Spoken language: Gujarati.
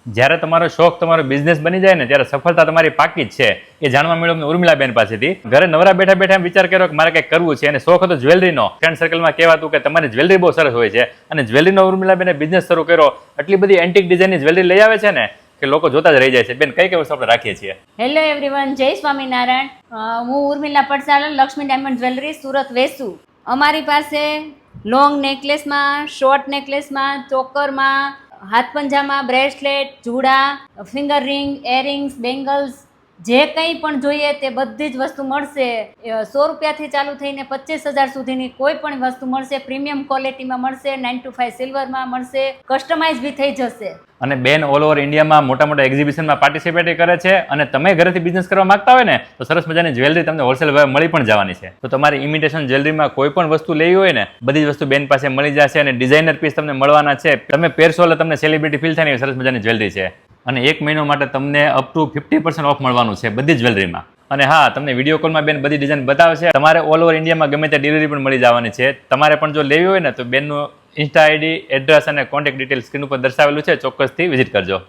જ્યારે તમારો શોખ તમારો બિઝનેસ બની જાય ને ત્યારે સફળતા તમારી પાકી જ છે એ જાણવા મળ્યું અમને ઉર્મિલાબેન પાસેથી. ઘરે નવરા બેઠા બેઠા એમ વિચાર કર્યો કે મારે કંઈક કરવું છે અને શોખ હતો જ્વેલરીનો. ફ્રેન્ડ સર્કલમાં કહેવાતું કે તમારી જ્વેલરી બહુ સરસ હોય છે અને જ્વેલરીનો ઉર્મિલાબેને બિઝનેસ શરૂ કર્યો. એટલી બધી એન્ટિક ડિઝાઇનની જ્વેલરી લઈ આવે છે ને કે લોકો જોતા જ રહી જાય છે. બેન, કઈ કઈ વસ્તુ આપણે રાખીએ છીએ? હેલો એવરીવન, જય સ્વામિનારાયણ. હું ઉર્મિલા પડસાલ, લક્ષ્મી ડાયમંડ જ્વેલરી, સુરત વેસુ. અમારી પાસે લોંગ નેકલેસમાં, શોર્ટ નેકલેસમાં, ચોકરમાં, હાથ પંજામાં, બ્રેસલેટ, જુડા, ફિંગર રિંગ, એરિંગ્સ, બેંગલ્સ, જે કંઈ પણ જોઈએ તે બધી જ વસ્તુ મળશે. 100 રૂપિયાથી ચાલુ થઈને 25,000 સુધીની કોઈ પણ વસ્તુ મળશે. પ્રીમિયમ ક્વોલિટીમાં મળશે, 9 to 5 સિલ્વરમાં મળશે, કસ્ટમાઇઝ બી થઈ જશે. અને બેન ઓલ ઓવર ઇન્ડિયામાં મોટા મોટા એક્ઝિબિશનમાં પાર્ટિસિપેટ કરે છે અને તમે ઘરેથી બિઝનેસ કરવા માંગતા હોય ને તો સરસ મજાની જ્વેલરી તમને હોલસેલ ભાવે મળી પણ જવાની છે. તો તમારી ઇમિટેશન જ્વેલરીમાં કોઈ પણ વસ્તુ લેવી હોય ને બધી જ વસ્તુ બેન પાસે મળી જશે અને ડિઝાઇનર પીસ તમને મળવાના છે. તમે પહેરશો એટલે તમને સેલિબ્રિટી ફીલ થાય ને એવી સરસ મજાની જ્વેલરી છે. અને 1 મહિનો માટે તમને અપ ટુ 50% ઓફ મળવાનું છે બધી જ્વેલરીમાં. અને હા, તમને વિડીયો કોલમાં બેન બધી ડિઝાઇન બતાવશે. તમારે ઓલ ઓવર ઇન્ડિયામાં ગમે ત્યાં ડિલિવરી પણ મળી જવાની છે. તમારે પણ જો લેવી હોય ને તો બેનનું ઇન્સ્ટા આઈડી, એડ્રેસ અને કોન્ટેક્ટ ડિટેલ સ્ક્રીન ઉપર દર્શાવેલું છે, ચોક્કસથી વિઝિટ કરજો.